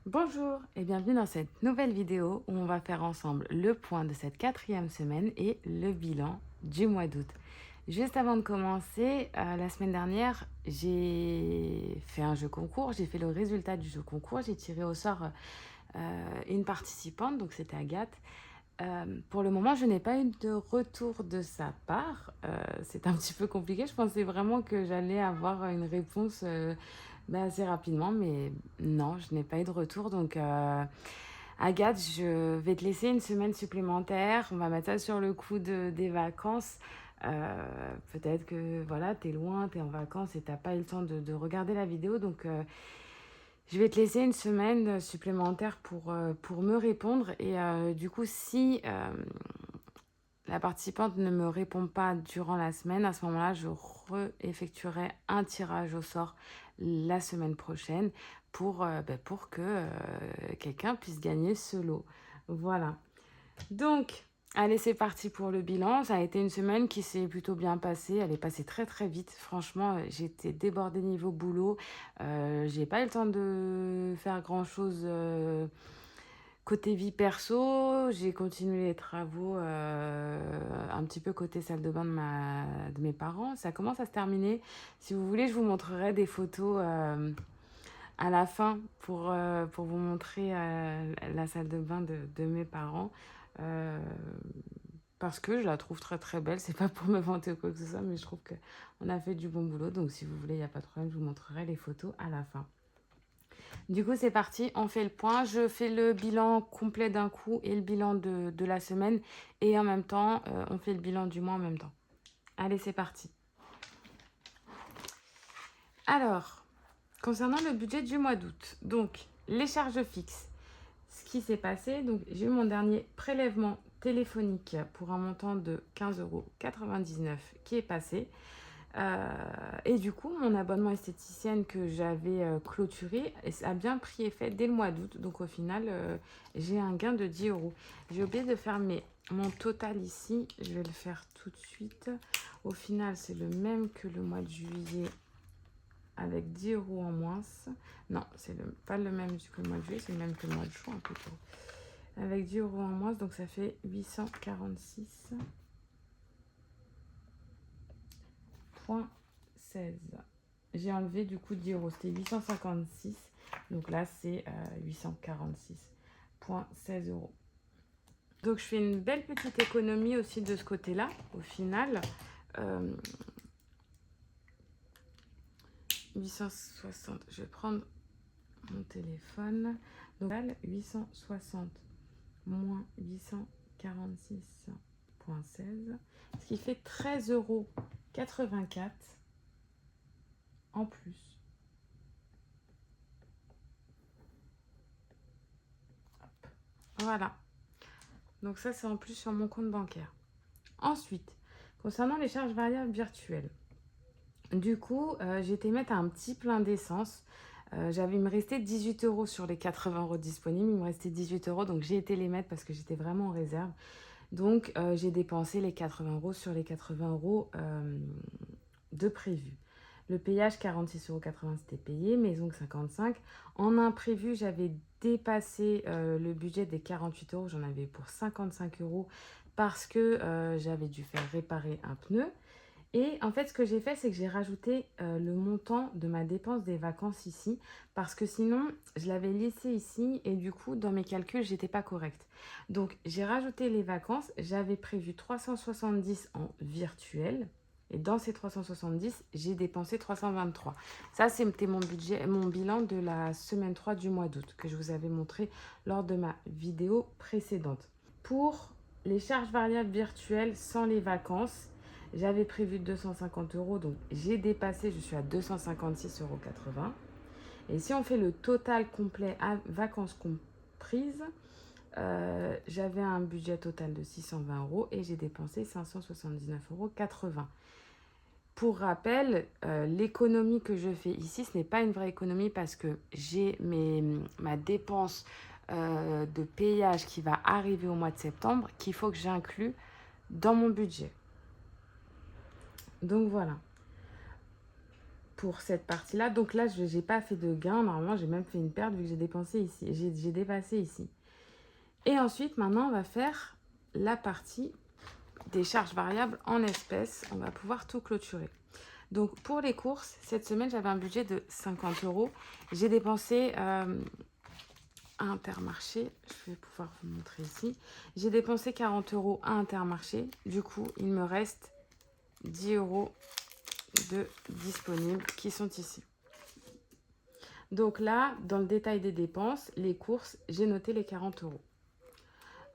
Bonjour et bienvenue dans cette nouvelle vidéo où on va faire ensemble le point de cette 4e semaine et le bilan du mois d'août. Juste avant de commencer, la semaine dernière, j'ai fait un jeu concours, j'ai fait le résultat du jeu concours, j'ai tiré au sort une participante, donc c'était Agathe. Pour le moment, je n'ai pas eu de retour de sa part. C'est un petit peu compliqué. Je pensais vraiment que j'allais avoir une réponse assez rapidement, mais non, je n'ai pas eu de retour. Donc, Agathe, je vais te laisser une semaine supplémentaire. On va mettre ça sur le coup des vacances. Peut-être que voilà, tu es loin, tu es en vacances et tu n'as pas eu le temps de regarder la vidéo. Donc, je vais te laisser une semaine supplémentaire pour me répondre. Et du coup, si la participante ne me répond pas durant la semaine, à ce moment-là, je effectuerai un tirage au sort la semaine prochaine pour que quelqu'un puisse gagner ce lot. Voilà. Donc, allez, c'est parti pour le bilan. Ça a été une semaine qui s'est plutôt bien passée. Elle est passée très très vite. Franchement, j'étais débordée niveau boulot. J'ai pas eu le temps de faire grand-chose côté vie perso. J'ai continué les travaux un petit peu côté salle de bain de mes parents. Ça commence à se terminer. Si vous voulez, je vous montrerai des photos à la fin pour vous montrer la salle de bain de mes parents. Euh, Parce que je la trouve très très belle. C'est pas pour me vanter ou quoi que ce soit, mais je trouve qu'on a fait du bon boulot. Donc si vous voulez, il n'y a pas de problème, je vous montrerai les photos à la fin. Du coup, c'est parti, on fait le point. Je fais le bilan complet d'un coup et le bilan de la semaine. Et en même temps, on fait le bilan du mois en même temps. Allez, c'est parti. Alors, concernant le budget du mois d'août, donc les charges fixes. Ce qui s'est passé, donc j'ai eu mon dernier prélèvement téléphonique pour un montant de 15,99 € qui est passé. Et du coup, mon abonnement esthéticienne que j'avais clôturé a bien pris effet dès le mois d'août. Donc au final, j'ai un gain de 10 euros. J'ai oublié de faire mon total ici. Je vais le faire tout de suite. Au final, c'est le même que le mois de juillet avec 10 euros en moins. Non, c'est pas le même que le mois de juillet, c'est le même que le mois de juin plutôt. Avec 10 euros en moins, donc ça fait 846,16. J'ai enlevé du coup 10 euros, c'était 856. Donc là, c'est 846,16 euros. Donc je fais une belle petite économie aussi de ce côté-là, au final. 860, je vais prendre mon téléphone. Donc 860 moins 846,16, ce qui fait 13,84 € en plus. Hop. Voilà. Donc ça, c'est en plus sur mon compte bancaire. Ensuite, concernant les charges variables virtuelles, du coup, j'ai été mettre un petit plein d'essence. Il me restait 18 € sur les 80 € disponibles. Il me restait 18 €, donc j'ai été les mettre parce que j'étais vraiment en réserve. Donc, j'ai dépensé les 80 € sur les 80 € de prévu. Le payage, 46,80 € c'était payé, maison 55. En imprévu, j'avais dépassé le budget des 48 €. J'en avais pour 55 € parce que j'avais dû faire réparer un pneu. Et en fait, ce que j'ai fait, c'est que j'ai rajouté le montant de ma dépense des vacances ici, parce que sinon, je l'avais laissé ici et du coup, dans mes calculs, j'étais pas correcte. Donc, j'ai rajouté les vacances. J'avais prévu 370 en virtuel. Et dans ces 370, j'ai dépensé 323. Ça, c'était mon budget, mon bilan de la semaine 3 du mois d'août, que je vous avais montré lors de ma vidéo précédente. Pour les charges variables virtuelles sans les vacances, j'avais prévu 250 €, donc j'ai dépassé, je suis à 256,80 €. Et si on fait le total complet à vacances comprises, j'avais un budget total de 620 € et j'ai dépensé 579,80 €. Pour rappel, l'économie que je fais ici, ce n'est pas une vraie économie parce que j'ai ma dépense de payage qui va arriver au mois de septembre qu'il faut que j'inclue dans mon budget. Donc voilà. pour cette partie-là. Donc là, je n'ai pas fait de gain. Normalement, j'ai même fait une perte vu que j'ai dépensé ici. J'ai dépassé ici. Et ensuite, maintenant, on va faire la partie des charges variables en espèces. On va pouvoir tout clôturer. Donc, pour les courses, cette semaine, j'avais un budget de 50 €. J'ai dépensé à Intermarché. Je vais pouvoir vous montrer ici. J'ai dépensé 40 € à Intermarché. Du coup, il me reste 10 € de disponibles qui sont ici. Donc là, dans le détail des dépenses, les courses, j'ai noté les 40 €.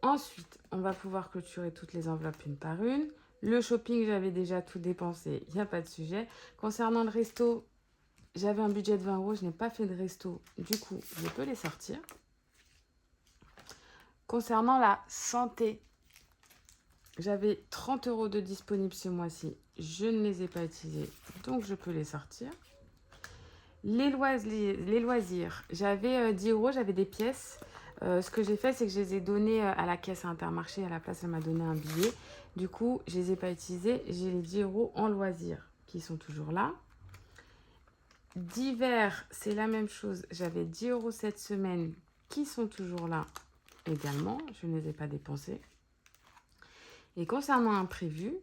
Ensuite, on va pouvoir clôturer toutes les enveloppes une par une. Le shopping, j'avais déjà tout dépensé, il n'y a pas de sujet. Concernant le resto, j'avais un budget de 20 €, je n'ai pas fait de resto, du coup, je peux les sortir. Concernant la santé, j'avais 30 € de disponibles ce mois-ci, je ne les ai pas utilisés, donc je peux les sortir. Les loisirs, j'avais 10 €, j'avais des pièces. Ce que j'ai fait, c'est que je les ai donnés à la caisse à Intermarché. À la place, elle m'a donné un billet. Du coup, je ne les ai pas utilisés. J'ai les 10 € en loisirs qui sont toujours là. Divers, c'est la même chose. J'avais 10 € cette semaine qui sont toujours là également. Je ne les ai pas dépensés. Et concernant imprévu,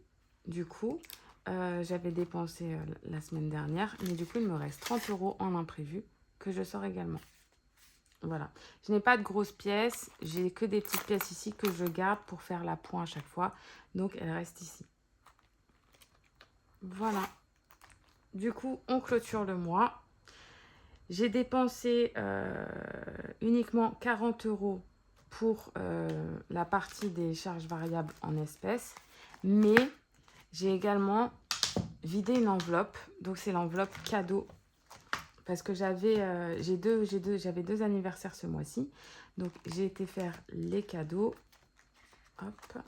du coup, j'avais dépensé la semaine dernière. Mais du coup, il me reste 30 € en imprévu que je sors également. Voilà. Je n'ai pas de grosses pièces. J'ai que des petites pièces ici que je garde pour faire la pointe à chaque fois. Donc, elles restent ici. Voilà. Du coup, on clôture le mois. J'ai dépensé uniquement 40 € pour la partie des charges variables en espèces. Mais j'ai également vidé une enveloppe. Donc, c'est l'enveloppe cadeau. Parce que j'avais deux anniversaires ce mois-ci. Donc, j'ai été faire les cadeaux. Hop.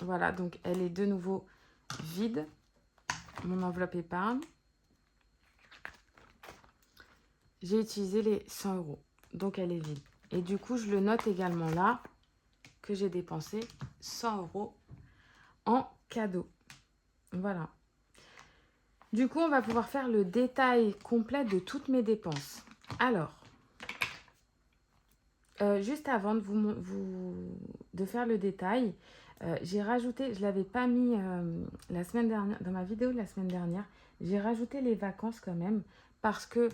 Voilà, donc elle est de nouveau vide. Mon enveloppe épargne. J'ai utilisé les 100 €. Donc, elle est vide. Et du coup, je le note également là que j'ai dépensé 100 € en cadeaux. Voilà. Du coup, on va pouvoir faire le détail complet de toutes mes dépenses. Alors, juste avant de faire le détail, j'ai rajouté, je ne l'avais pas mis la semaine dernière, dans ma vidéo de la semaine dernière, j'ai rajouté les vacances quand même parce que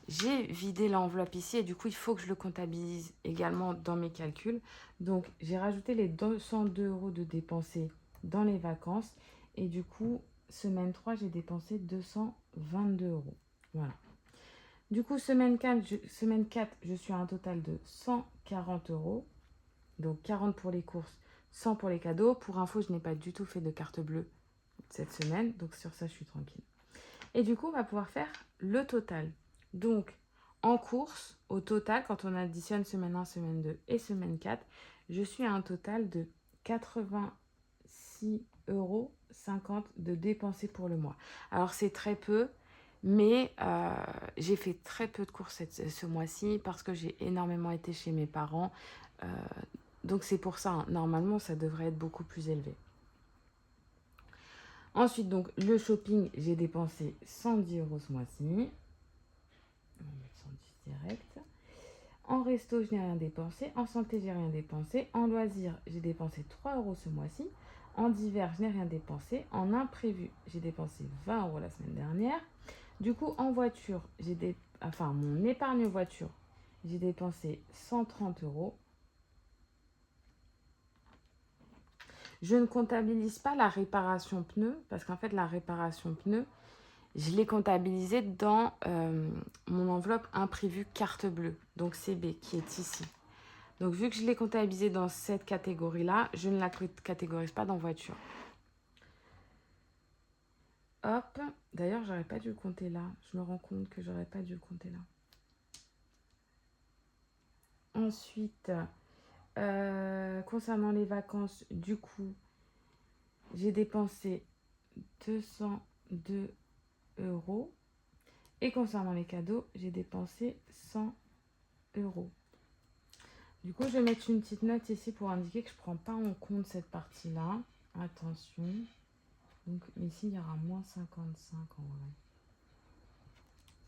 j'ai vidé l'enveloppe ici et du coup, il faut que je le comptabilise également dans mes calculs. Donc, j'ai rajouté les 202 € de dépensés dans les vacances et du coup, semaine 3, j'ai dépensé 222 €. Voilà. Du coup, semaine 4, je suis à un total de 140 €. Donc, 40 pour les courses, 100 pour les cadeaux. Pour info, je n'ai pas du tout fait de carte bleue cette semaine. Donc, sur ça, je suis tranquille. Et du coup, on va pouvoir faire le total. Donc, en course, au total, quand on additionne semaine 1, semaine 2 et semaine 4, je suis à un total de 86,50 € de dépensés pour le mois. Alors, c'est très peu. Mais j'ai fait très peu de courses ce mois-ci parce que j'ai énormément été chez mes parents. Donc c'est pour ça, hein, normalement, ça devrait être beaucoup plus élevé. Ensuite, donc, le shopping, j'ai dépensé 110 € ce mois-ci. On va mettre 110 direct. En resto, je n'ai rien dépensé. En santé, j'ai rien dépensé. En loisirs, j'ai dépensé 3 € ce mois-ci. En divers, je n'ai rien dépensé. En imprévu, j'ai dépensé 20 € la semaine dernière. Du coup, en voiture, mon épargne voiture, j'ai dépensé 130 €. Je ne comptabilise pas la réparation pneu, parce qu'en fait, la réparation pneu, je l'ai comptabilisée dans mon enveloppe imprévue carte bleue, donc CB, qui est ici. Donc, vu que je l'ai comptabilisée dans cette catégorie-là, je ne la catégorise pas dans voiture. Hop, d'ailleurs, j'aurais pas dû le compter là. Je me rends compte que j'aurais pas dû le compter là. Ensuite, concernant les vacances, du coup, j'ai dépensé 202 €. Et concernant les cadeaux, j'ai dépensé 100 €. Du coup, je vais mettre une petite note ici pour indiquer que je ne prends pas en compte cette partie-là. Attention. Donc, ici, il y aura moins 55 en vrai.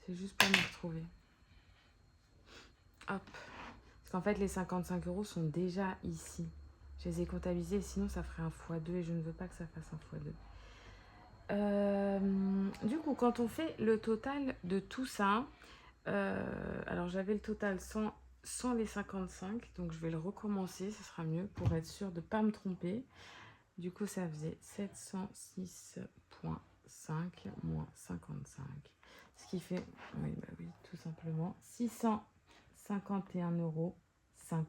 C'est juste pour me retrouver. Hop. Parce qu'en fait, les 55 € sont déjà ici. Je les ai comptabilisés, sinon ça ferait un x2 et je ne veux pas que ça fasse un x2. Du coup, quand on fait le total de tout ça, alors j'avais le total sans les 55, donc je vais le recommencer, ce sera mieux pour être sûr de ne pas me tromper. Du coup, ça faisait 706,5 moins 55. Ce qui fait, oui, bah oui, tout simplement, 651,50 €.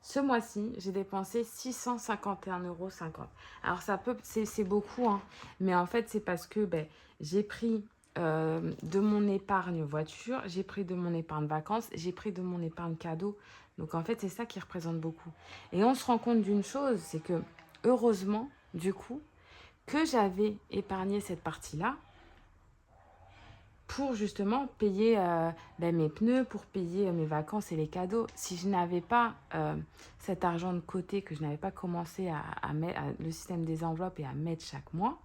Ce mois-ci, j'ai dépensé 651,50 €. Alors, ça peut, c'est beaucoup, hein, mais en fait, c'est parce que j'ai pris de mon épargne voiture, j'ai pris de mon épargne vacances, j'ai pris de mon épargne cadeau. Donc, en fait, c'est ça qui représente beaucoup. Et on se rend compte d'une chose, c'est que, heureusement, du coup, que j'avais épargné cette partie-là pour justement payer mes pneus, pour payer mes vacances et les cadeaux. Si je n'avais pas cet argent de côté, que je n'avais pas commencé à mettre le système des enveloppes et à mettre chaque mois,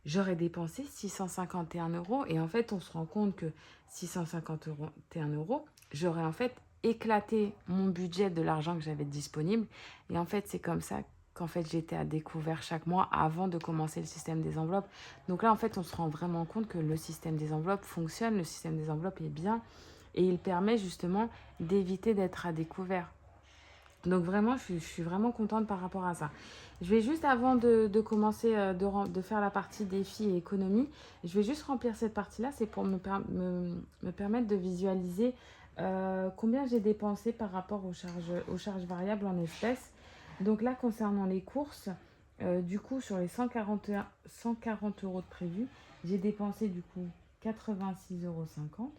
j'aurais dépensé 651 €. Et en fait, on se rend compte que 651 €, j'aurais en fait éclaté mon budget de l'argent que j'avais disponible. Et en fait, c'est comme ça qu'en fait, j'étais à découvert chaque mois avant de commencer le système des enveloppes. Donc là, en fait, on se rend vraiment compte que le système des enveloppes fonctionne, le système des enveloppes est bien et il permet justement d'éviter d'être à découvert. Donc vraiment, je suis vraiment contente par rapport à ça. Je vais juste, avant de commencer de faire la partie défi et économie, je vais juste remplir cette partie-là. C'est pour me permettre de visualiser combien j'ai dépensé par rapport aux charges variables en espèces. Donc là, concernant les courses, du coup, sur les 140 € de prévu, j'ai dépensé du coup 86,50 €.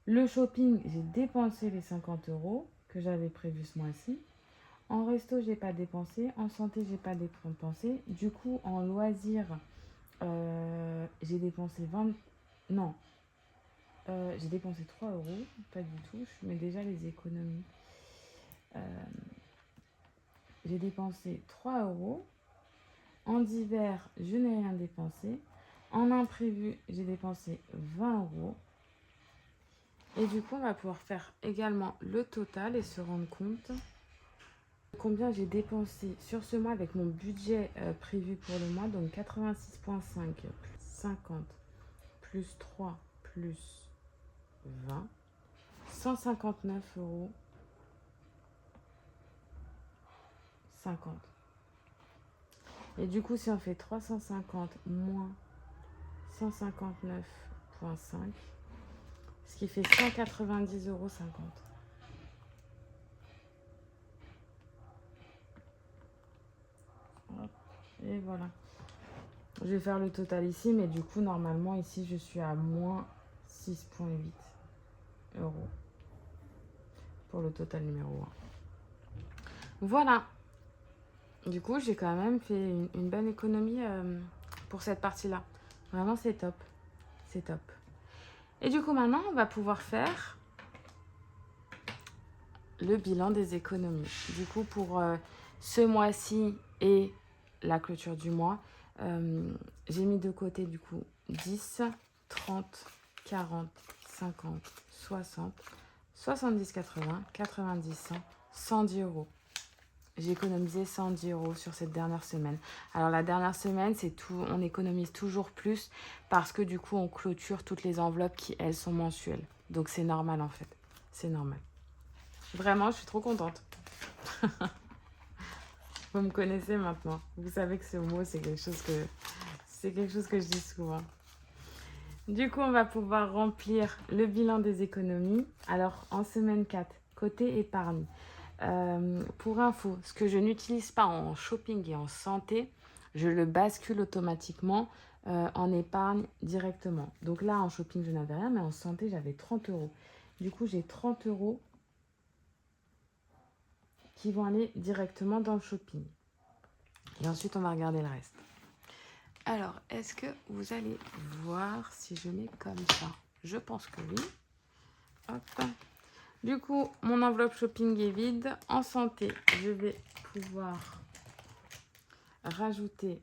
Le shopping, j'ai dépensé les 50 € que j'avais prévu ce mois-ci. En resto, j'ai pas dépensé. En santé, j'ai pas dépensé. Du coup, en loisirs, j'ai dépensé 20... Non, j'ai dépensé 3 €. Pas du tout. Je mets déjà les économies. J'ai dépensé 3 €. En divers, je n'ai rien dépensé. En imprévu, j'ai dépensé 20 €. Et du coup, on va pouvoir faire également le total et se rendre compte de combien j'ai dépensé sur ce mois avec mon budget prévu pour le mois. Donc 86,5 plus 50 plus 3 plus 20, 159,50 €. Et du coup, si on fait 350 moins 159,5, ce qui fait 190,50 €. Et voilà. Je vais faire le total ici, mais du coup, normalement, ici, je suis à moins 6,8 € pour le total numéro 1. Voilà. Du coup, j'ai quand même fait une bonne économie pour cette partie-là. Vraiment, c'est top. C'est top. Et du coup, maintenant, on va pouvoir faire le bilan des économies. Du coup, pour ce mois-ci et la clôture du mois, j'ai mis de côté du coup 10, 30, 40, 50, 60, 70, 80, 90, 100, 110 €. J'ai économisé 110 € sur cette dernière semaine. Alors la dernière semaine, c'est tout, on économise toujours plus parce que du coup, on clôture toutes les enveloppes qui, elles, sont mensuelles. Donc c'est normal en fait. C'est normal. Vraiment, je suis trop contente. Vous me connaissez maintenant. Vous savez que ce mot, c'est quelque chose que je dis souvent. Du coup, on va pouvoir remplir le bilan des économies. Alors, en semaine 4, côté épargne. Pour info, ce que je n'utilise pas en shopping et en santé, je le bascule automatiquement en épargne directement. Donc là, en shopping, je n'avais rien, mais en santé, j'avais 30 €. Du coup, j'ai 30 € qui vont aller directement dans le shopping. Et ensuite, on va regarder le reste. Alors, est-ce que vous allez voir si je mets comme ça? Je pense que oui. Hop. Du coup, mon enveloppe shopping est vide. En santé, je vais pouvoir rajouter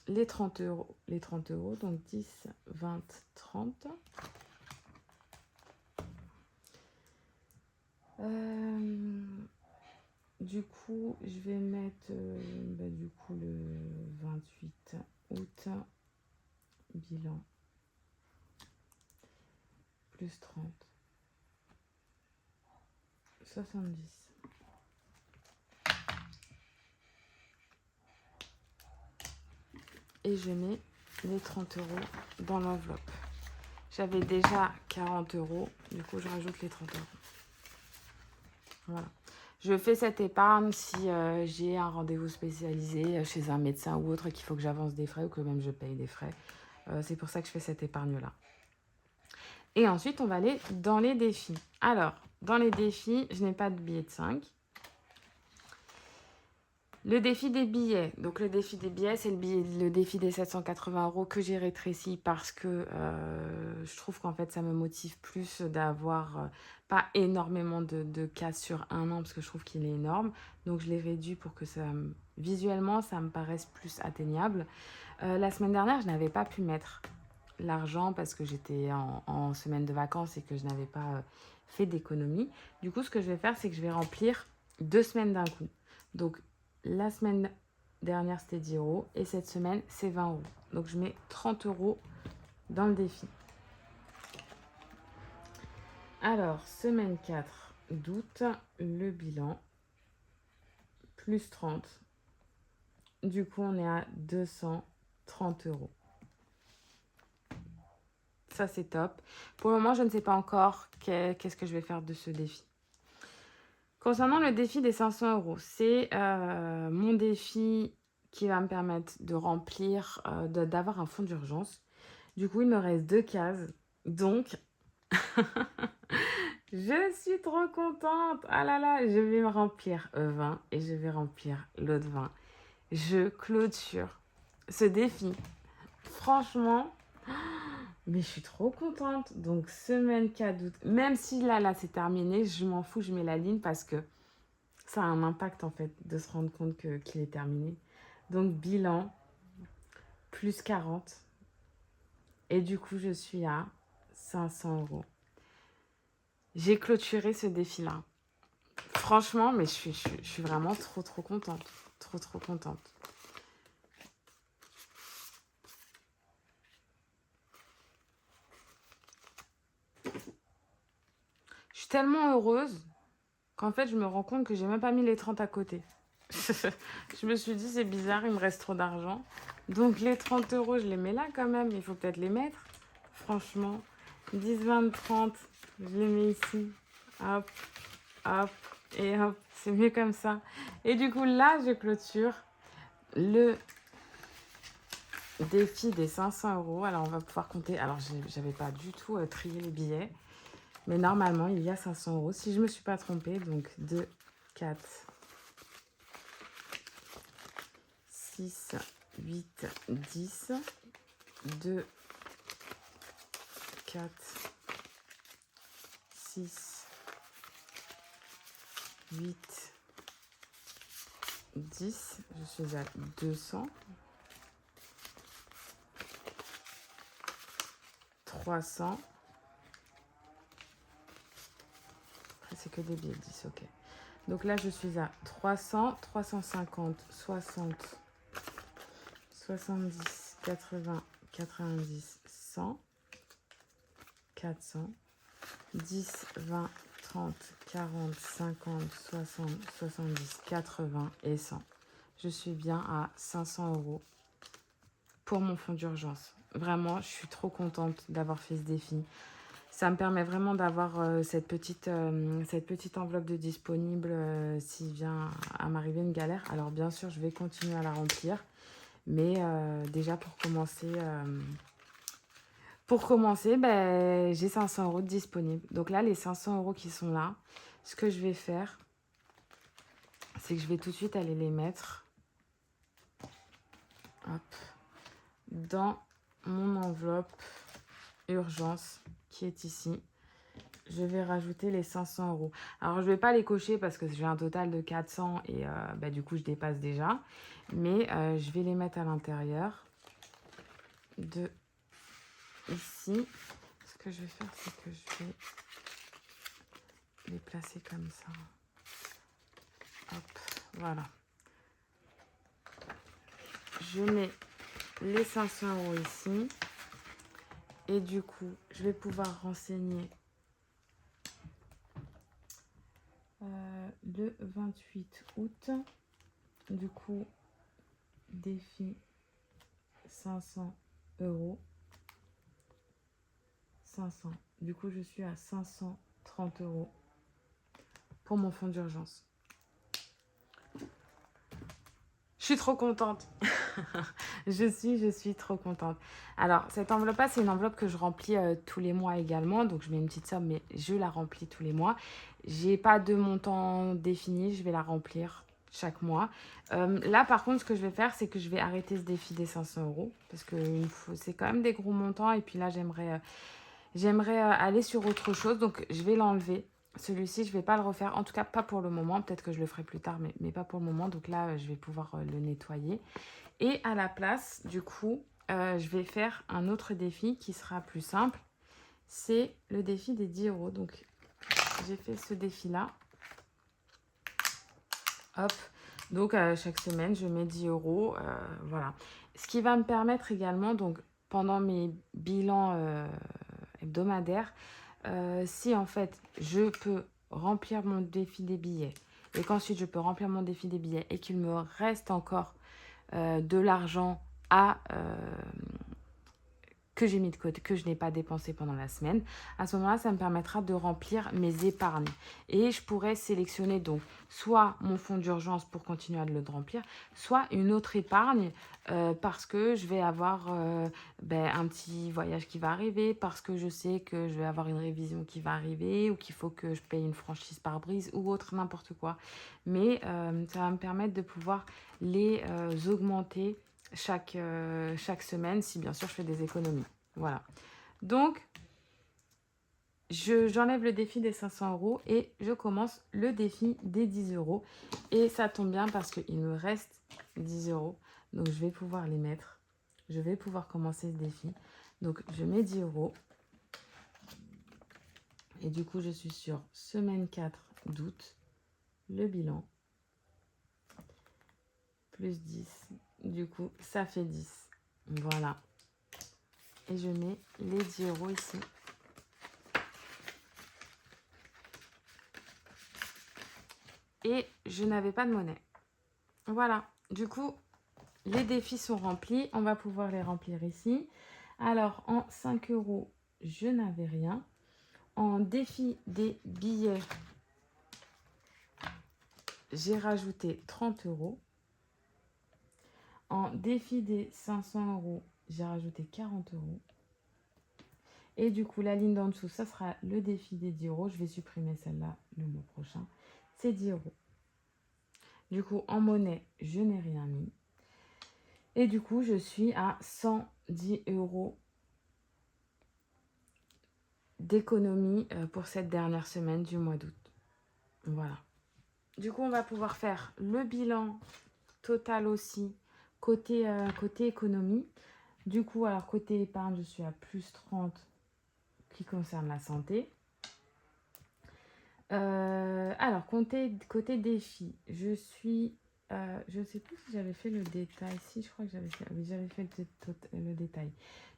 les 30 euros. Les 30 euros, donc 10, 20, 30. Du coup, je vais mettre du coup le 28 août, bilan, plus 30, 70. Et je mets les 30 euros dans l'enveloppe. J'avais déjà 40 euros, du coup je rajoute les 30 euros. Voilà. Je fais cette épargne si j'ai un rendez-vous spécialisé chez un médecin ou autre, qu'il faut que j'avance des frais ou que même je paye des frais. C'est pour ça que je fais cette épargne-là. Et ensuite, on va aller dans les défis. Alors, dans les défis, je n'ai pas de billet de 5. Le défi des billets. Donc, le défi des billets, c'est le défi des 780 euros que j'ai rétréci parce que je trouve qu'en fait, ça me motive plus d'avoir pas énormément de cas sur un an parce que je trouve qu'il est énorme. Donc, je l'ai réduit pour que ça, visuellement, ça me paraisse plus atteignable. La semaine dernière, je n'avais pas pu mettre l'argent parce que j'étais en semaine de vacances et que je n'avais pas fait d'économie. Du coup, ce que je vais faire, c'est que je vais remplir 2 semaines d'un coup. Donc, la semaine dernière, c'était 10 euros et cette semaine, c'est 20 euros. Donc, je mets 30 euros dans le défi. Alors, semaine 4 d'août, le bilan, plus 30. Du coup, on est à 230 euros. Ça, c'est top. Pour le moment, je ne sais pas encore qu'est-ce que je vais faire de ce défi. Concernant le défi des 500 euros, c'est mon défi qui va me permettre de remplir, d'avoir un fonds d'urgence. Du coup, il me reste 2 cases. Donc, je suis trop contente. Ah là là, je vais me remplir 20 et je vais remplir l'autre 20. Je clôture ce défi. Franchement, mais je suis trop contente. Donc, semaine 4 août. Même si là, c'est terminé, je m'en fous, je mets la ligne parce que ça a un impact, en fait, de se rendre compte qu'il est terminé. Donc, bilan, plus 40. Et du coup, je suis à 500 euros. J'ai clôturé ce défi-là. Franchement, mais je suis vraiment trop contente. Trop contente. Je suis tellement heureuse qu'en fait, je me rends compte que j'ai même pas mis les 30 à côté. Je me suis dit, c'est bizarre, il me reste trop d'argent. Donc, les 30 euros, je les mets là quand même. Il faut peut-être les mettre. Franchement, 10, 20, 30, je les mets ici. Hop, hop, et hop. C'est mieux comme ça. Et du coup, là, je clôture le défi des 500 euros. Alors, on va pouvoir compter. Alors, j'avais pas du tout trié les billets. Mais normalement, il y a 500 euros. Si je ne me suis pas trompée, donc 2, 4, 6, 8, 10, 2, 4, 6, 8, 10. Je suis à 200. 300. Après, c'est que des billets de 10, ok. Donc là, je suis à 300, 350, 60, 70, 80, 90, 100, 400, 10, 20, 30, 40, 50, 60, 70, 80 et 100. Je suis bien à 500 euros pour mon fonds d'urgence. Vraiment, je suis trop contente d'avoir fait ce défi. Ça me permet vraiment d'avoir cette petite enveloppe de disponible s'il vient à m'arriver une galère. Alors bien sûr, je vais continuer à la remplir. Mais déjà pour commencer, j'ai 500 euros de disponibles. Donc là, les 500 euros qui sont là, ce que je vais faire, c'est que je vais tout de suite aller les mettre dans mon enveloppe urgence qui est ici. Je vais rajouter les 500 euros. Alors, je ne vais pas les cocher parce que j'ai un total de 400 et du coup, je dépasse déjà. Mais je vais les mettre à l'intérieur. de ici. Ce que je vais faire, c'est que je vais les placer comme ça. Hop, voilà. Je mets les 500 € ici. Et du coup, je vais pouvoir renseigner le 28 août. Du coup, défi 500 €. 500. Du coup, je suis à 530 € pour mon fonds d'urgence. Je suis trop contente. Je suis trop contente. Alors, cette enveloppe-là, c'est une enveloppe que je remplis tous les mois également. Donc, je mets une petite somme, mais je la remplis tous les mois. J'ai pas de montant défini. Je vais la remplir chaque mois. Là, par contre, ce que je vais faire, c'est que je vais arrêter ce défi des 500 €. Parce que c'est quand même des gros montants. Et puis là, j'aimerais aller sur autre chose. Donc, je vais l'enlever. Celui-ci, je ne vais pas le refaire. En tout cas, pas pour le moment. Peut-être que je le ferai plus tard, mais pas pour le moment. Donc là, je vais pouvoir le nettoyer. Et à la place, du coup, je vais faire un autre défi qui sera plus simple. C'est le défi des 10 €. Donc, j'ai fait ce défi-là. Hop. Donc, chaque semaine, je mets 10 €. Voilà. Ce qui va me permettre également, donc, pendant mes bilans hebdomadaires, si en fait je peux remplir mon défi des billets et qu'ensuite je peux remplir mon défi des billets et qu'il me reste encore de l'argent que j'ai mis de côté, que je n'ai pas dépensé pendant la semaine, à ce moment-là, ça me permettra de remplir mes épargnes. Et je pourrais sélectionner donc soit mon fonds d'urgence pour continuer à le remplir, soit une autre épargne parce que je vais avoir un petit voyage qui va arriver, parce que je sais que je vais avoir une révision qui va arriver ou qu'il faut que je paye une franchise pare-brise ou autre, n'importe quoi. Mais ça va me permettre de pouvoir les augmenter chaque semaine, si bien sûr je fais des économies. Voilà. Donc, j'enlève le défi des 500 € et je commence le défi des 10 €. Et ça tombe bien parce qu'il me reste 10 €. Donc, je vais pouvoir les mettre. Je vais pouvoir commencer ce défi. Donc, je mets 10 €. Et du coup, je suis sur semaine 4 d'août. Le bilan. Plus 10. Du coup, ça fait 10. Voilà. Et je mets les 10 € ici. Et je n'avais pas de monnaie. Voilà. Du coup, les défis sont remplis. On va pouvoir les remplir ici. Alors, en 5 €, je n'avais rien. En défi des billets, j'ai rajouté 30 €. En défi des 500 €, j'ai rajouté 40 €. Et du coup, la ligne d'en dessous, ça sera le défi des 10 €. Je vais supprimer celle-là le mois prochain. C'est 10 €. Du coup, en monnaie, je n'ai rien mis. Et du coup, je suis à 110 € d'économie pour cette dernière semaine du mois d'août. Voilà. Du coup, on va pouvoir faire le bilan total aussi côté économie. Du coup, alors côté épargne, je suis à plus 30 qui concerne la santé. Alors, côté défi, je suis... je ne sais plus si j'avais fait le détail. Si, je crois que j'avais fait, oui, j'avais fait le détail.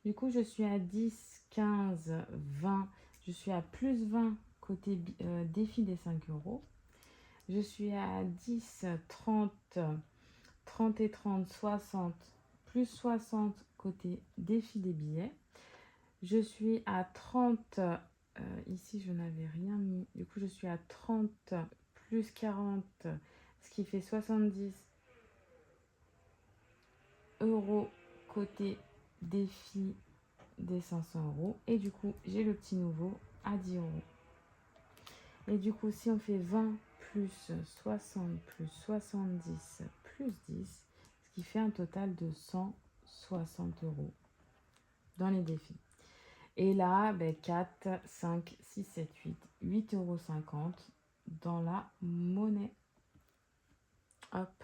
Du coup, je suis à 10, 15, 20. Je suis à plus 20 côté défi des 5 €. Je suis à 10, 30, 30 et 30, 60, plus 60 côté défi des billets. Je suis à 30, ici je n'avais rien mis, du coup je suis à 30 plus 40, ce qui fait 70 € côté défi des 500 €. Et du coup j'ai le petit nouveau à 10 €. Et du coup si on fait 20 plus 60 plus 70 plus 10, ce qui fait un total de 160 € dans les défis. Et là, 4, 5, 6, 7, 8, 8,50 € dans la monnaie. Hop.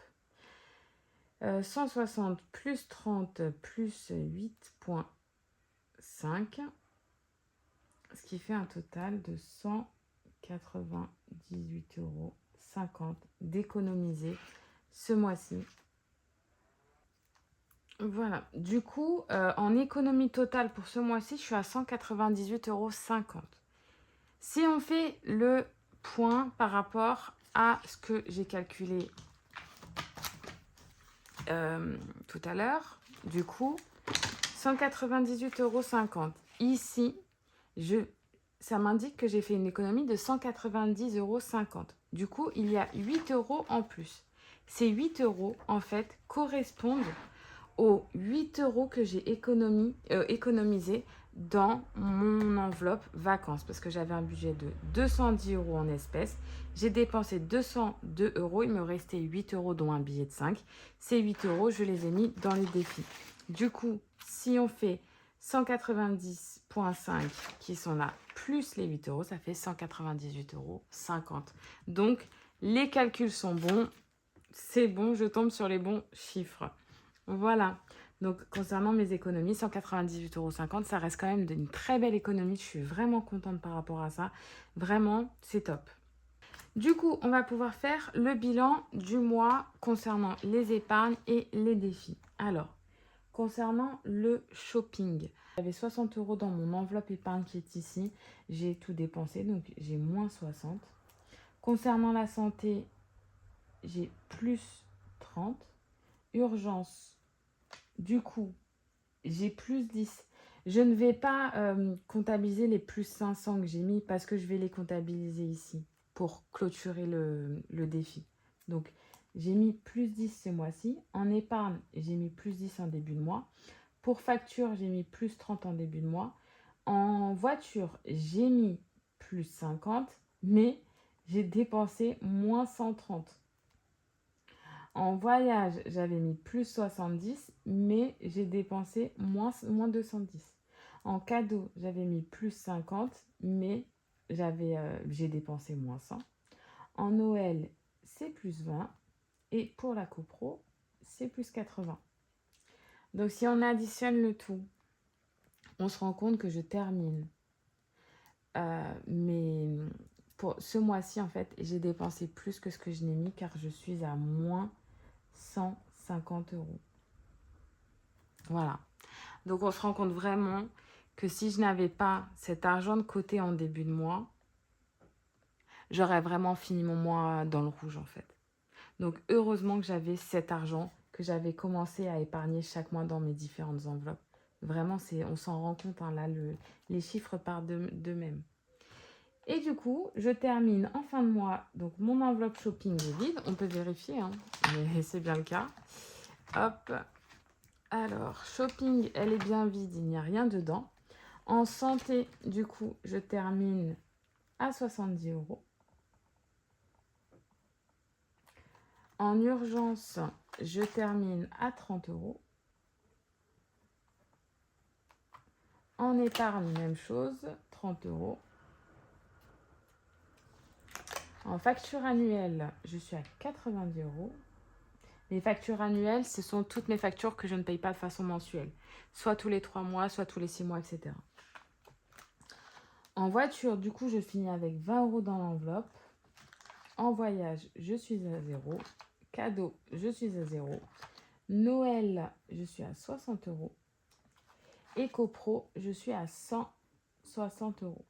160 plus 30 plus 8,5, ce qui fait un total de 198,50 € d'économiser ce mois-ci. Voilà, du coup, en économie totale pour ce mois-ci, je suis à 198,50 €. Si on fait le point par rapport à ce que j'ai calculé tout à l'heure, du coup, 198,50 €. Ici, ça m'indique que j'ai fait une économie de 190,50 €. Du coup, il y a 8 € en plus. Ces 8 €, en fait, correspondent aux 8 € que j'ai économisé dans mon enveloppe vacances. Parce que j'avais un budget de 210 € en espèces. J'ai dépensé 202 €. Il me restait 8 €, dont un billet de 5. Ces 8 €, je les ai mis dans les défis. Du coup, si on fait 190,5 qui sont là, plus les 8 €, ça fait 198,50 €. Donc, les calculs sont bons. C'est bon, je tombe sur les bons chiffres. Voilà. Donc, concernant mes économies, 198,50 €, ça reste quand même une très belle économie. Je suis vraiment contente par rapport à ça. Vraiment, c'est top. Du coup, on va pouvoir faire le bilan du mois concernant les épargnes et les défis. Alors, concernant le shopping, j'avais 60 € dans mon enveloppe épargne qui est ici. J'ai tout dépensé, donc j'ai moins 60. Concernant la santé, j'ai plus 30. Urgence, du coup, j'ai plus 10. Je ne vais pas comptabiliser les plus 500 que j'ai mis parce que je vais les comptabiliser ici pour clôturer le défi. Donc, j'ai mis plus 10 ce mois-ci. En épargne, j'ai mis plus 10 en début de mois. Pour facture, j'ai mis plus 30 en début de mois. En voiture, j'ai mis plus 50, mais j'ai dépensé moins 130. En voyage, j'avais mis plus 70, mais j'ai dépensé moins 210. En cadeau, j'avais mis plus 50, mais j'ai dépensé moins 100. En Noël, c'est plus 20. Et pour la copro, c'est plus 80. Donc, si on additionne le tout, on se rend compte que je termine. Mais pour ce mois-ci, en fait, j'ai dépensé plus que ce que je n'ai mis car je suis à moins 150 €. Voilà. Donc, on se rend compte vraiment que si je n'avais pas cet argent de côté en début de mois, j'aurais vraiment fini mon mois dans le rouge, en fait. Donc, heureusement que j'avais cet argent, que j'avais commencé à épargner chaque mois dans mes différentes enveloppes. Vraiment, on s'en rend compte, hein, là, les chiffres partent d'eux-mêmes. Et du coup, je termine en fin de mois. Donc, mon enveloppe shopping est vide. On peut vérifier, hein, mais c'est bien le cas. Hop. Alors, shopping, elle est bien vide, il n'y a rien dedans. En santé, du coup, je termine à 70 €. En urgence, je termine à 30 €. En épargne, même chose, 30 €. En facture annuelle, je suis à 90 €. Les factures annuelles, ce sont toutes mes factures que je ne paye pas de façon mensuelle. Soit tous les 3 mois, soit tous les 6 mois, etc. En voiture, du coup, je finis avec 20 € dans l'enveloppe. En voyage, je suis à 0. Cadeau, je suis à 0. Noël, je suis à 60 €. EcoPro, je suis à 160 €.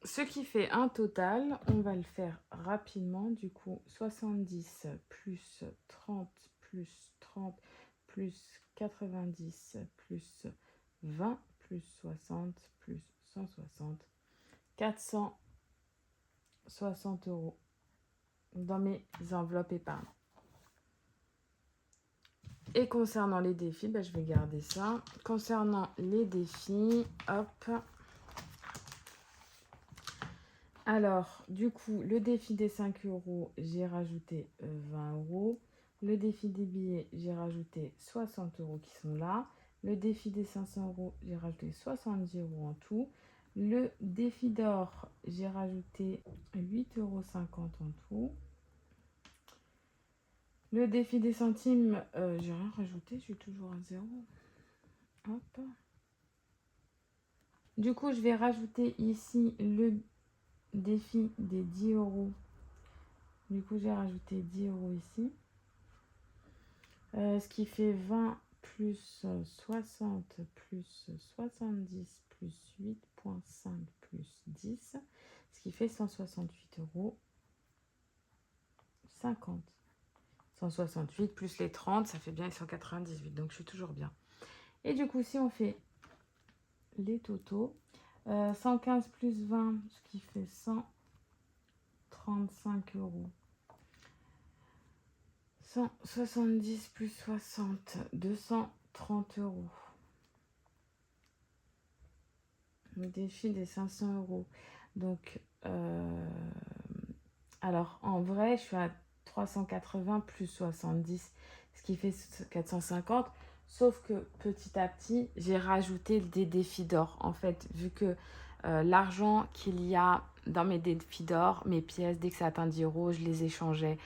Ce qui fait un total, on va le faire rapidement, du coup, 70 plus 30 plus 30 plus 90 plus 20 plus 60 plus 160, 460 € dans mes enveloppes épargne. Et concernant les défis, je vais garder ça. Concernant les défis, hop. Alors, du coup, le défi des 5 €, j'ai rajouté 20 €. Le défi des billets, j'ai rajouté 60 € qui sont là. Le défi des 500 €, j'ai rajouté 70 € en tout. Le défi d'or, j'ai rajouté 8,50 € en tout. Le défi des centimes, j'ai rien rajouté, je suis toujours à 0. Hop. Du coup, je vais rajouter ici le défi des 10 euros. Du coup, j'ai rajouté 10 euros ici. Ce qui fait 20 plus 60 plus 70 plus 8,5 plus 10. Ce qui fait 168 euros 50. 168 plus les 30, ça fait bien les 198. Donc, je suis toujours bien. Et du coup, si on fait les totaux, 115 plus 20, ce qui fait 135 euros. 170 plus 60, 230 euros. Le défi des 500 euros. Donc, alors en vrai, je suis à 380 plus 70, ce qui fait 450. Sauf que petit à petit, j'ai rajouté des défis d'or. En fait, vu que l'argent qu'il y a dans mes défis d'or, mes pièces, dès que ça atteint 10 euros, je les échangeais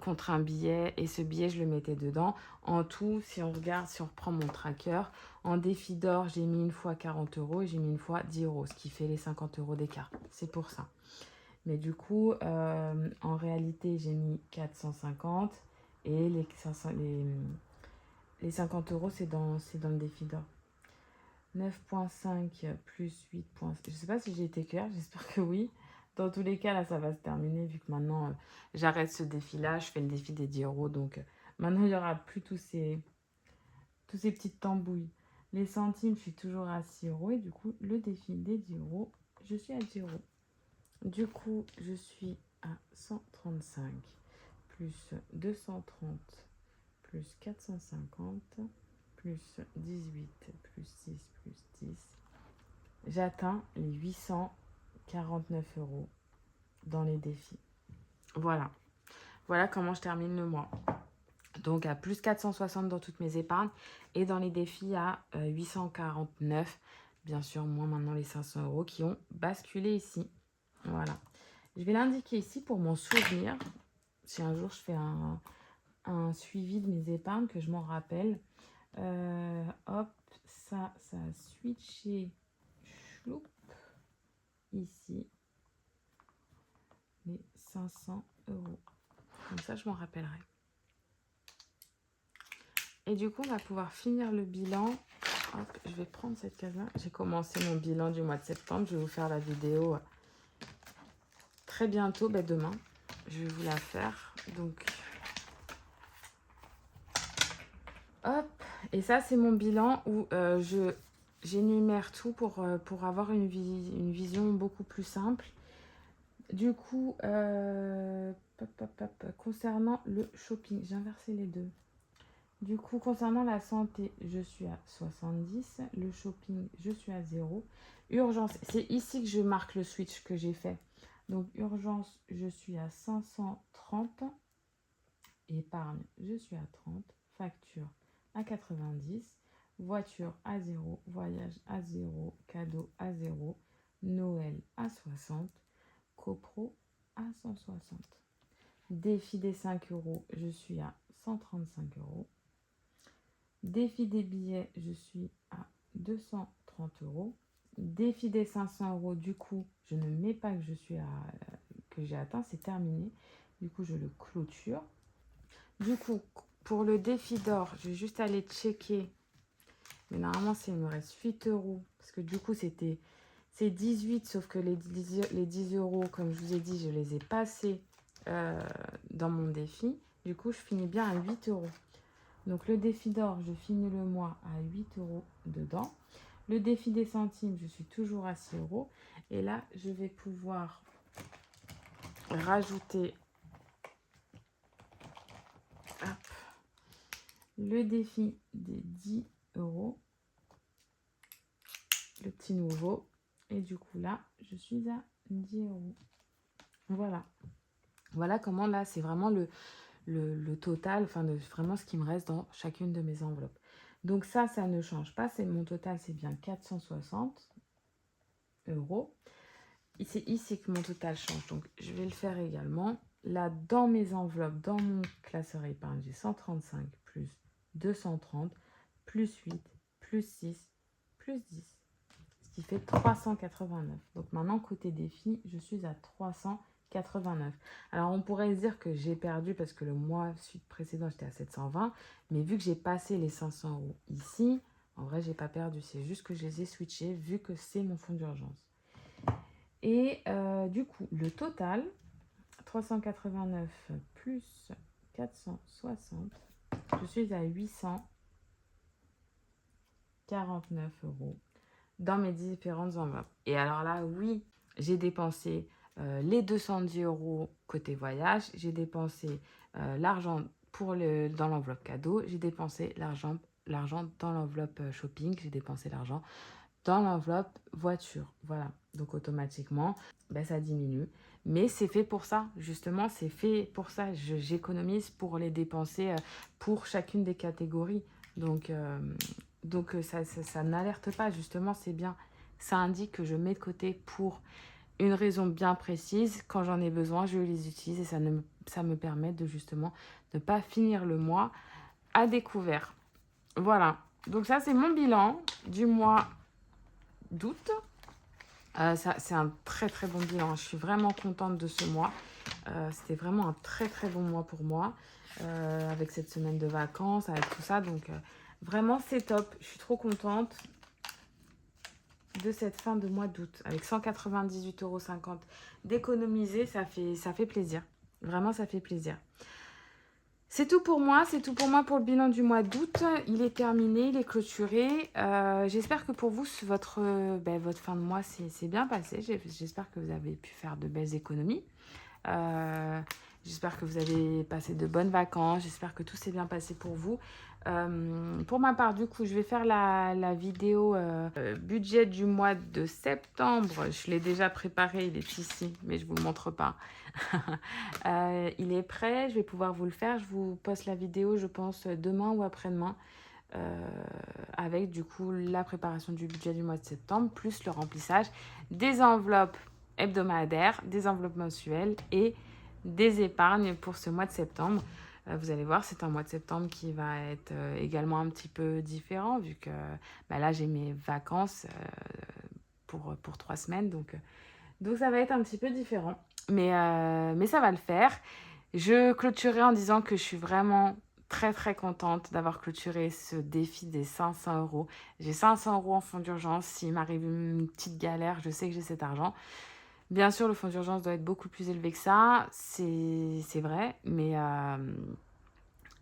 contre un billet. Et ce billet, je le mettais dedans. En tout, si on regarde, si on reprend mon tracker, en défi d'or, j'ai mis une fois 40 euros et j'ai mis une fois 10 euros, ce qui fait les 50 euros d'écart. C'est pour ça. Mais du coup, en réalité, j'ai mis 450 et les 50 euros, c'est dans le défi d'or. 9,5 plus 8. Je ne sais pas si j'ai été claire, j'espère que oui. Dans tous les cas, là, ça va se terminer vu que maintenant, j'arrête ce défi-là. Je fais le défi des 10 euros. Donc, maintenant, il n'y aura plus tous ces petites tambouilles. Les centimes, je suis toujours à 6 euros. Et du coup, le défi des 10 euros, je suis à 10 euros. Du coup, je suis à 135 plus 230 plus 450 plus 18 plus 6 plus 10. J'atteins les 849 euros dans les défis. Voilà. Voilà comment je termine le mois. Donc à plus 460 dans toutes mes épargnes et dans les défis à 849. Bien sûr, moins maintenant les 500 euros qui ont basculé ici. Voilà. Je vais l'indiquer ici pour m'en souvenir. Si un jour je fais un suivi de mes épargnes, que je m'en rappelle. Hop, ça a switché. Chloup. Ici. Les 500 euros. Comme ça, je m'en rappellerai. Et du coup, on va pouvoir finir le bilan. Hop, je vais prendre cette case-là. J'ai commencé mon bilan du mois de septembre. Je vais vous faire la vidéo très bientôt, demain. Je vais vous la faire. Donc, hop. Et ça, c'est mon bilan où j'énumère tout pour avoir une vision beaucoup plus simple. Du coup, concernant le shopping, j'ai inversé les deux. Du coup, concernant la santé, je suis à 70. Le shopping, je suis à 0. Urgence, c'est ici que je marque le switch que j'ai fait. Donc, urgence, je suis à 530. Épargne, je suis à 30. Facture, à 90. Voiture, à 0. Voyage, à 0. Cadeau, à 0. Noël, à 60. Copro, à 160. Défi des 5 euros, je suis à 135 euros. Défi des billets, je suis à 230 euros. Défi des 500 euros, du coup, je ne mets pas que j'ai atteint, c'est terminé. Du coup, je le clôture. Du coup, pour le défi d'or, je vais juste aller checker. Mais normalement, il me reste 8 euros. Parce que du coup, c'est 18, sauf que les 10 euros, comme je vous ai dit, je les ai passés dans mon défi. Du coup, je finis bien à 8 euros. Donc, le défi d'or, je finis le mois à 8 euros dedans. Le défi des centimes, je suis toujours à 6 euros. Et là, je vais pouvoir rajouter le défi des 10 euros. Le petit nouveau. Et du coup, là, je suis à 10 euros. Voilà. Voilà comment, là, c'est vraiment le total, enfin vraiment ce qui me reste dans chacune de mes enveloppes. Donc ça ne change pas. Mon total, c'est bien 460 euros. C'est ici que mon total change. Donc je vais le faire également. là, dans mes enveloppes, dans mon classeur épargne, j'ai 135 plus 230 plus 8 plus 6 plus 10, ce qui fait 389. Donc maintenant, côté défi, je suis à 389. Alors, on pourrait se dire que j'ai perdu parce que le mois précédent, j'étais à 720. Mais vu que j'ai passé les 500 € ici, en vrai, j'ai pas perdu. C'est juste que je les ai switchés vu que c'est mon fonds d'urgence. Et du coup, le total, 389 plus 460, je suis à 849 € dans mes différentes enveloppes. Et alors là, oui, j'ai dépensé les 210 € côté voyage, j'ai dépensé l'argent dans l'enveloppe cadeau, j'ai dépensé l'argent dans l'enveloppe shopping, j'ai dépensé l'argent dans l'enveloppe voiture. Voilà, donc automatiquement, ben, ça diminue. Mais c'est fait pour ça, justement, c'est fait pour ça. J'économise pour les dépenser pour chacune des catégories. Donc ça n'alerte pas, justement, c'est bien. Ça indique que je mets de côté pour une raison bien précise. Quand j'en ai besoin, je les utilise et ça me permet de justement ne pas finir le mois à découvert. Voilà, donc ça c'est mon bilan du mois d'août. C'est un très très bon bilan. Je suis vraiment contente de ce mois. C'était vraiment un très très bon mois pour moi. Avec cette semaine de vacances, avec tout ça. Donc vraiment c'est top. Je suis trop contente de cette fin de mois d'août. Avec 198,50 € d'économiser, ça fait plaisir. Vraiment ça fait plaisir. C'est tout pour moi pour le bilan du mois d'août. Il est terminé, il est clôturé. J'espère que pour vous, votre fin de mois s'est bien passé. J'espère que vous avez pu faire de belles économies. J'espère que vous avez passé de bonnes vacances. J'espère que tout s'est bien passé pour vous. Pour ma part, du coup, je vais faire la vidéo budget du mois de septembre. Je l'ai déjà préparé, il est ici, mais je ne vous le montre pas. Il est prêt, je vais pouvoir vous le faire. Je vous poste la vidéo, je pense, demain ou après-demain. Avec du coup la préparation du budget du mois de septembre, plus le remplissage des enveloppes hebdomadaires, des enveloppes mensuelles et des épargnes pour ce mois de septembre. Vous allez voir, c'est un mois de septembre qui va être également un petit peu différent, vu que là, j'ai mes vacances pour 3 semaines. Donc ça va être un petit peu différent. Mais ça va le faire. Je clôturerai en disant que je suis vraiment très très contente d'avoir clôturé ce défi des 500 €. J'ai 500 € en fonds d'urgence. S'il m'arrive une petite galère, je sais que j'ai cet argent. Bien sûr, le fonds d'urgence doit être beaucoup plus élevé que ça, c'est vrai, mais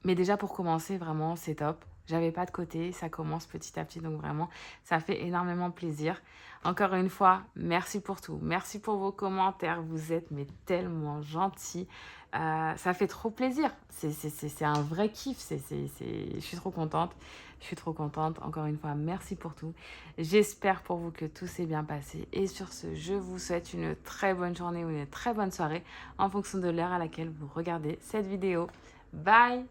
déjà pour commencer, vraiment, c'est top. J'avais pas de côté, ça commence petit à petit, donc vraiment, ça fait énormément plaisir. Encore une fois, merci pour tout. Merci pour vos commentaires, vous êtes mais tellement gentils. Ça fait trop plaisir. C'est un vrai kiff. Je suis trop contente. Je suis trop contente. Encore une fois, merci pour tout. J'espère pour vous que tout s'est bien passé. Et sur ce, je vous souhaite une très bonne journée ou une très bonne soirée en fonction de l'heure à laquelle vous regardez cette vidéo. Bye!